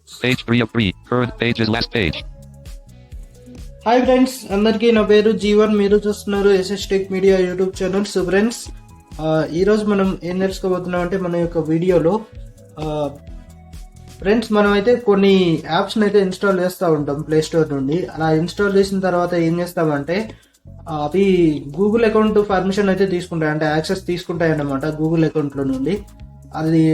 Page 3 of 3. Current page is last page. Hi friends, అందరికీ నా పేరు జీవన్. మీరు చూస్తున్నారు SS tech media YouTube channel. So friends, ఈరోజు మనం ఏం తెలుసుకోబోతున్నాం అంటే మన యొక్క వీడియోలో ఫ్రెండ్స్ మనం అయితే కొన్ని యాప్స్ని అయితే ఇన్స్టాల్ చేస్తూ ఉంటాం ప్లే స్టోర్ నుండి. అలా ఇన్స్టాల్ చేసిన తర్వాత ఏం చేస్తామంటే అవి గూగుల్ అకౌంట్ పర్మిషన్ అయితే తీసుకుంటాయి, అంటే యాక్సెస్ తీసుకుంటాయి అన్నమాట గూగుల్ అకౌంట్లో నుండి. అది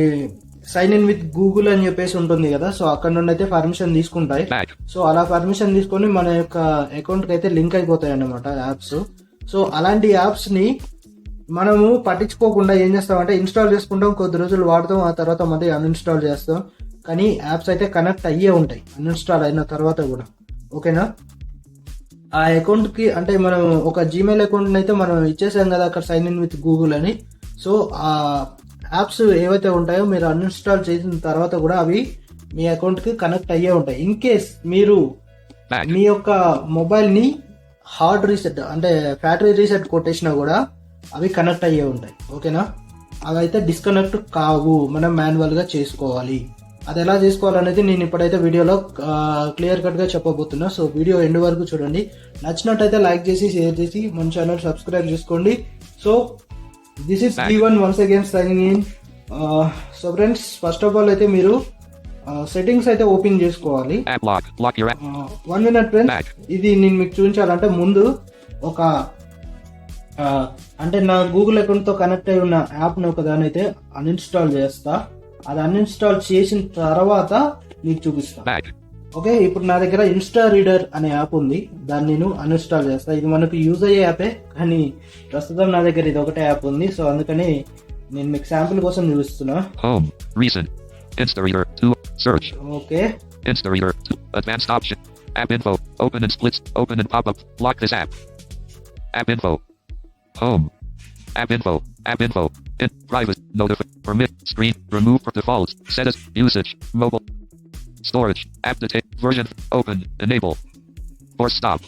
సైన్ ఇన్ విత్ గూగుల్ అని చెప్పేసి ఉంటుంది కదా, సో అక్కడ నుండి అయితే పర్మిషన్ తీసుకుంటాయి. సో అలా పర్మిషన్ తీసుకొని మన యొక్క అకౌంట్ కి అయితే లింక్ అయిపోతాయి అన్నమాట యాప్స్. సో అలాంటి యాప్స్ ని మనము పట్టించుకోకుండా ఏం చేస్తామంటే ఇన్స్టాల్ చేసుకుంటాం, కొద్ది రోజులు వాడతాం, ఆ తర్వాత మళ్ళీ అన్ఇన్స్టాల్ చేస్తాం. కానీ యాప్స్ అయితే కనెక్ట్ అయ్యే ఉంటాయి అన్ఇన్స్టాల్ అయిన తర్వాత కూడా. ఓకేనా? ఆ అకౌంట్ కి అంటే మనం ఒక జీమెయిల్ అకౌంట్ అయితే మనం ఇచ్చేసాం కదా అక్కడ సైన్ ఇన్ విత్ గూగుల్ అని. సో ఆ యాప్స్ ఏవైతే ఉంటాయో మీరు అన్ఇన్స్టాల్ చేసిన తర్వాత కూడా అవి మీ అకౌంట్ కి కనెక్ట్ అయ్యే ఉంటాయి. ఇన్ కేస్ మీరు మీ యొక్క మొబైల్ ని హార్డ్ రీసెట్ అంటే ఫ్యాక్టరీ రీసెట్ కొట్టేసినా కూడా అవి కనెక్ట్ అయ్యే ఉంటాయి. ఓకేనా? అవి అయితే డిస్కనెక్ట్ కావు, మనం మాన్యువల్ గా చేసుకోవాలి. అది ఎలా చేసుకోవాలనేది నేను ఇప్పుడైతే వీడియోలో క్లియర్ కట్ గా చెప్పబోతున్నా. సో వీడియో ఎండ్ వరకు చూడండి. నచ్చినట్టయితే లైక్ చేసి షేర్ చేసి మన ఛానల్ సబ్స్క్రైబ్ చేసుకోండి. So this is G1 once again signing in. So friends, first of all అయితే మీరు సెట్టింగ్స్ అయితే ఓపెన్ చేసుకోవాలి. 1 minute ఫ్రెండ్స్, ఇది నేను మీకు చూపించాలంటే ముందు ఒక అంటే నా గూగుల్ అకౌంట్ తో కనెక్ట్ అయి ఉన్న యాప్ ని ఒకదాని అయితే అన్ఇన్స్టాల్ చేస్తా. అది అన్ఇన్స్టాల్ చేసిన తర్వాత మీకు చూపిస్తా. ఓకే, ఇప్పుడు నా దగ్గర ఇన్స్టా రీడర్ అనే యాప్ ఉంది, దాన్ని నేను అన్ఇన్స్టాల్ చేస్తా. ఇది మనకు యూజ్ అయ్యే యాపే, కానీ ప్రస్తుతం నా దగ్గర ఇది ఒకటే యాప్ ఉంది. సో అందుకని నేను మీకు శాంపుల్ కోసం చూపిస్తున్నా. Home, recent, Insta Reader 2, search. Okay, Insta Reader 2, advanced option, app info, open and splits, open and pop up, lock this app. App info, home, app info, private, notify, permit, screen, remove defaults, set as usage, mobile, storage, app detail, version, open, enable, force stop,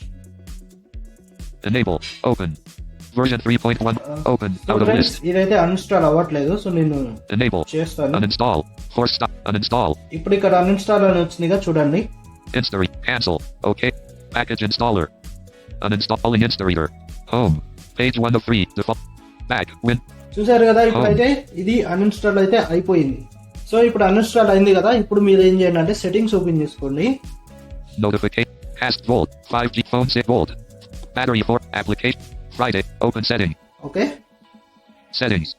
enable, open, version 3.1, open, out of list. ఇదైతే uninstall అవ్వట్లేదు, so నేను enable, చేస్తాను. uninstall, force stop, uninstall. ఇప్పుడు ఇక్కడ uninstall అని వచ్చిందిగా చూడండి. Insta cancel, okay, package installer, uninstalling Insta Reader, home, page 1 of 3, default, back, win. చూసారు కదా, ఇప్పుడైతే ఇది అన్ఇన్స్టాల్ అయితే అయిపోయింది. సో ఇప్పుడు అన్ఇన్స్టాల్ అయింది కదా, ఇప్పుడు మీరు ఏం చేయండి అంటే సెట్టింగ్స్ ఓపెన్ చేసుకోండి. Notification, cast volt, 5G phone set volt, battery for application, Friday, open setting. Okay, Settings,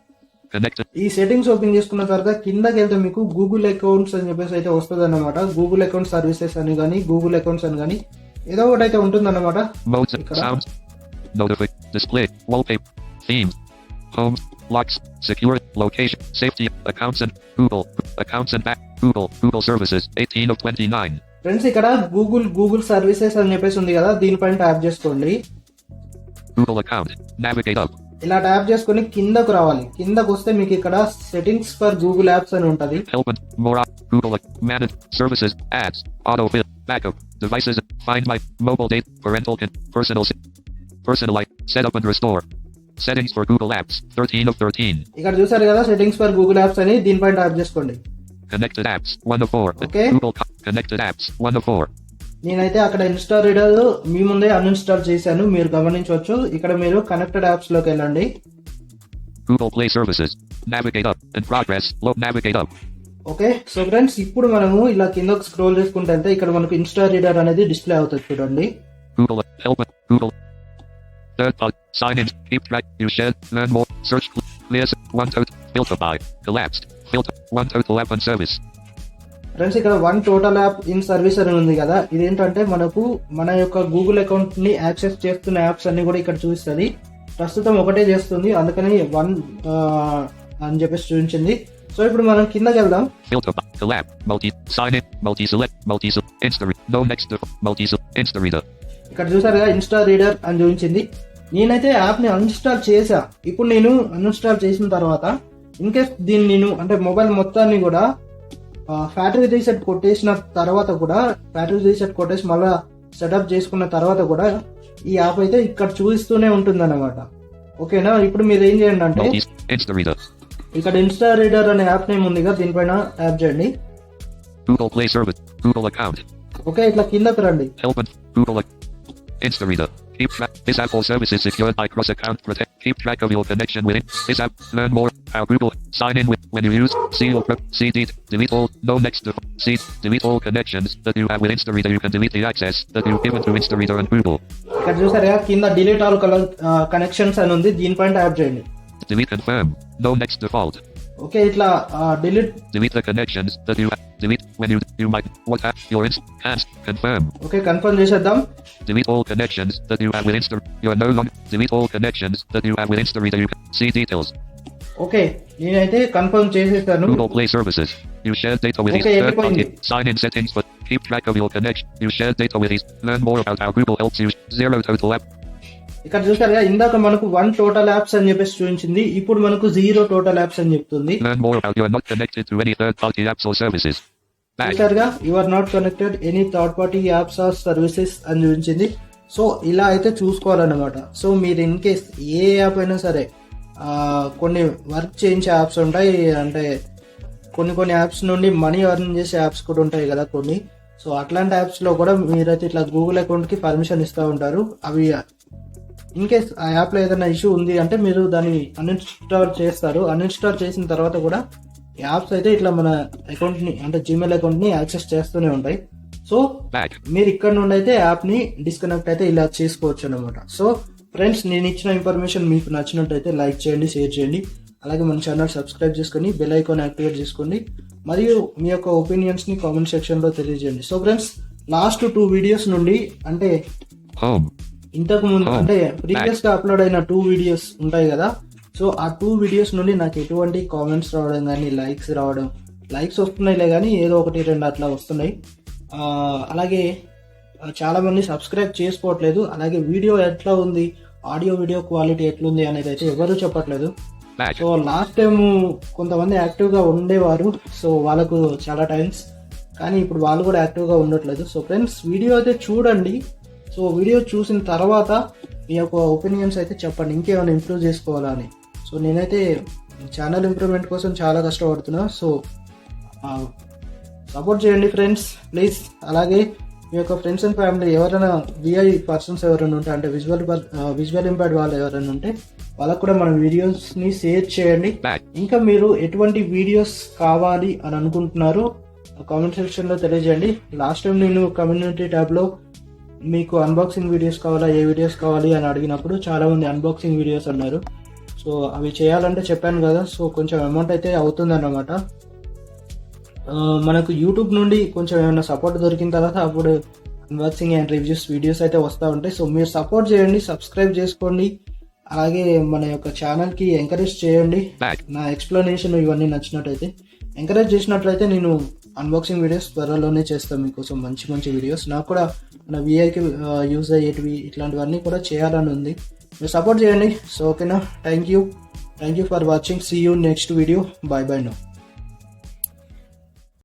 connected. ఈ సెట్టింగ్స్ ఓపెన్ చేసుకున్న తర్వాత కిందకి వెళ్తే మీకు గూగుల్ అకౌంట్స్ అని చెప్పేసి అయితే వస్తుంది అన్నమాట. గూగుల్ అకౌంట్ సర్వీసెస్ అని కానీ గూగుల్ అకౌంట్స్ అని కానీ ఏదో ఒకటి అయితే ఉంటుంది అన్నమాట. Modes, sounds, notify, display, wallpaper, themes, home, locks, secure, location, safety, accounts and back, Google services, 18 of 29. Friends, ఇక్కడ గూగుల్ సర్వీసెస్ అని చెప్పేసి ఉంది కదా, దీనిపైన ట్యాప్ చేసుకోండి. Google account, navigate up. ఇలా ట్యాప్ చేసుకుని కిందకు రావాలి. కిందకు వస్తే మీకు ఇక్కడ సెట్టింగ్స్ ఫర్ గూగుల్ యాప్స్ అని ఉంటది. Help and more, Google manage services, ads, autofill, backup, devices, find my, mobile data, parental personalize, set up and restore. Settings for Google apps, 13 of 13. ఇక్కడ చూసారు కదా సెట్టింగ్స్ ఫర్ గూగుల్ యాప్స్ అని, దీనిపైన tap చేసుకోండి. Connected apps, 1 of 4. Okay. Google connected apps, 1 of 4. నేనైతే అక్కడ Insta reader మీ ముందే uninstall చేశాను, మీరు గమనించవచ్చు. ఇక్కడ మీరు కనెక్టెడ్ యాప్స్ లోకి వెళ్ళండి. Google Play services, navigate up, and progress, navigate up. Okay, so friends, ఇప్పుడు మనము ఇలా కిందకు స్క్రోల్ చేసుకుంటే వెళ్తే ఇక్కడ మనకు ఇన్స్టా రీడర్ అనేది డిస్ప్లే అవుతుంది చూడండి. Google help, Google third part, sign in, keep track, you share, learn more, search, clears, one total, filter by, collapsed, filter, one total app and service. Friends, ఇక్కడ 1 total app in service అని ఉంది కదా, ఇదేంటంటే మనకు మన యొక్క Google account ని access చేస్తున్న యాప్స్ అన్ని కూడా ఇక్కడ చూపిస్తుంది. ప్రస్తుతం ఒకటే చేస్తుంది, అందుకని 1 అని చెప్పేసి చూపించింది. సో ఇప్పుడు మనం కిందకి వెళ్దాం. Filter by, collapse, sign in, multi-select, Insta, no next, Insta Reader. ఇక్కడ చూసారుగా ఇన్స్టా రీడర్ అని చూపించింది. నేనైతే యాప్ ని అన్ఇన్స్టాల్ చేసా. ఇప్పుడు నేను అన్ఇన్స్టాల్ చేసిన తర్వాత ఇన్ కేస్ దీన్ని నేను అంటే మొబైల్ మొత్తాన్ని కూడా ఫ్యాక్టరీ రీసెట్ కొట్టేసిన తర్వాత కూడా ఫ్యాక్టరీ రీసెట్ కొట్టేసి మళ్ళీ సెటప్ చేసుకున్న తర్వాత కూడా ఈ యాప్ అయితే ఇక్కడ చూపిస్తూనే ఉంటుంది అన్నమాట. ఓకేనా? ఇప్పుడు మీరు ఏం చేయండి అంటే ఇక్కడ ఇన్స్టా రీడర్ అనే యాప్ నేమ్ ఉంది కదా, దీనిపైన ట్యాప్ చేయండి. Google Play Service. Google account. Okay, ఇట్లా కిందకు రండి. Help and Google Instareader. Keep track. This app all services secured by cross account protect. Keep track of your connection with it. This app. Learn more. How Google sign in with when you use. See your delete all. No next. Delete all connections that you have with Instareader. You can delete the access that you've given to Instareader and Google. ఇక్కడ చూసారా కింద delete all connections అని ఉంది, దీనిపైన tap చేయండి. Delete confirm. No next default. Okay, ఇట్లా delete the connections that you delete when you might what app your can't confirm. Okay, confirm చేసేద్దాం. Delete all connections that you have with you are no longer delete all connections that you have with Instareader. You can see details. Okay, నేనైతే confirm చేసేసాను. Google Play Services. You share data with these third party sign in settings, but keep track of your connection. You share data with these. Learn more about how Google helps you. Zero total app. ఇక్కడ చూసారుగా ఇందాక మనకు 1 total apps అని చెప్పేసి చూపించింది, ఇప్పుడు మనకు 0 total apps అని చెప్తుంది. Learn more about you are not connected to any third party apps or services. చూసారుగా you are not connected any third party apps or services అని చూపించింది. సో ఇలా అయితే చూసుకోవాలన్నమాట. సో మీరు ఇన్ కేస్ ఏ యాప్ అయినా సరే కొన్ని వర్క్ చేయించే యాప్స్ ఉంటాయి, అంటే కొన్ని యాప్స్ నుండి మనీ ఎర్న్ చేసే యాప్స్ కూడా ఉంటాయి కదా కొన్ని. సో అట్లాంటి యాప్స్ లో కూడా మీరైతే ఇట్లా గూగుల్ అకౌంట్ కి పర్మిషన్ ఇస్తూ ఉంటారు. అవి ఇన్ కేస్ ఆ యాప్ లో ఏదైనా ఇష్యూ ఉంది అంటే మీరు దాన్ని అన్ఇన్స్టాల్ చేస్తారు. అన్ఇన్స్టాల్ చేసిన తర్వాత కూడా యాప్స్ అయితే ఇట్లా మన అకౌంట్ ని అంటే జీమెయిల్ అకౌంట్ ని యాక్సెస్ చేస్తూనే ఉంటాయి. సో మీరు ఇక్కడ నుండి అయితే యాప్ ని డిస్కనెక్ట్ అయితే ఇలా చేసుకోవచ్చు అనమాట. సో ఫ్రెండ్స్, నేను ఇచ్చిన ఇన్ఫర్మేషన్ మీకు నచ్చినట్టయితే లైక్ చేయండి, షేర్ చేయండి, అలాగే మన ఛానల్ సబ్స్క్రైబ్ చేసుకొని బెల్ ఐకాన్ యాక్టివేట్ చేసుకోండి, మరియు మీ యొక్క ఒపీనియన్స్ ని కామెంట్ సెక్షన్ లో తెలియజేయండి. సో ఫ్రెండ్స్, లాస్ట్ 2 వీడియోస్ నుండి అంటే ఇంతకు ముందు అంటే ప్రీవియస్ గా అప్లోడ్ అయిన 2 వీడియోస్ ఉంటాయి కదా. సో ఆ 2 వీడియోస్ నుండి నాకు ఎటువంటి కామెంట్స్ రావడం కానీ లైక్స్ వస్తున్నాయిలే కానీ ఏదో 1-2 అట్లా వస్తున్నాయి. అలాగే చాలా మంది సబ్స్క్రైబ్ చేసుకోవట్లేదు. అలాగే వీడియో ఎట్లా ఉంది, ఆడియో వీడియో క్వాలిటీ ఎట్లుంది అనేది అయితే ఎవరు చెప్పట్లేదు. సో లాస్ట్ టైం కొంతమంది యాక్టివ్ గా ఉండేవారు, సో వాళ్ళకు చాలా థ్యాంక్స్, కానీ ఇప్పుడు వాళ్ళు కూడా యాక్టివ్ గా ఉండట్లేదు. సో ఫ్రెండ్స్, వీడియో అయితే చూడండి. సో వీడియో చూసిన తర్వాత మీ యొక్క ఒపీనియన్స్ అయితే చెప్పండి, ఇంకేమైనా ఇంప్రూవ్ చేసుకోవాలా అని. సో నేనైతే ఛానల్ ఇంప్రూవ్మెంట్ కోసం చాలా కష్టపడుతున్నా. సో సపోర్ట్ చేయండి ఫ్రెండ్స్ ప్లీజ్. అలాగే మీ యొక్క ఫ్రెండ్స్ అండ్ ఫ్యామిలీ ఎవరైనా విఐ పర్సన్స్ ఎవరైనా ఉంటే, అంటే విజువల్ ఇంపైర్డ్ వాళ్ళు ఎవరైనా ఉంటే వాళ్ళకు కూడా మన వీడియోస్ ని షేర్ చేయండి. ఇంకా మీరు ఎటువంటి వీడియోస్ కావాలి అని అనుకుంటున్నారో కామెంట్ సెక్షన్ లో తెలియజేయండి. లాస్ట్ టైం నేను కమ్యూనిటీ ట్యాబ్ లో మీకు అన్బాక్సింగ్ వీడియోస్ కావాలా, ఏ వీడియోస్ కావాలి అని అడిగినప్పుడు చాలా మంది అన్బాక్సింగ్ వీడియోస్ అన్నారు. సో అవి చేయాలంటే చెప్పాను కదా, సో కొంచెం అమౌంట్ అయితే అవుతుంది అన్నమాట. మనకు యూట్యూబ్ నుండి కొంచెం ఏమైనా సపోర్ట్ దొరికిన తర్వాత అప్పుడు అన్బాక్సింగ్ అండ్ రివ్యూస్ వీడియోస్ అయితే వస్తూ ఉంటాయి. సో మీరు సపోర్ట్ చేయండి, సబ్స్క్రైబ్ చేసుకోండి, అలాగే మన యొక్క ఛానల్ కి ఎంకరేజ్ చేయండి. నా ఎక్స్ప్లెనేషన్ ఇవన్నీ నచ్చినట్టయితే ఎంకరేజ్ చేసినట్లయితే నేను అన్బాక్సింగ్ వీడియోస్ త్వరలోనే చేస్తాను మీకోసం, మంచి వీడియోస్. నాకు కూడా నా విఐకి యూజ్ అయ్యేటివి ఇట్లాంటివన్నీ కూడా చేయాలని ఉంది. మీరు సపోర్ట్ చేయండి. సో ఓకేనా, thank you for watching. See you next video. Bye now.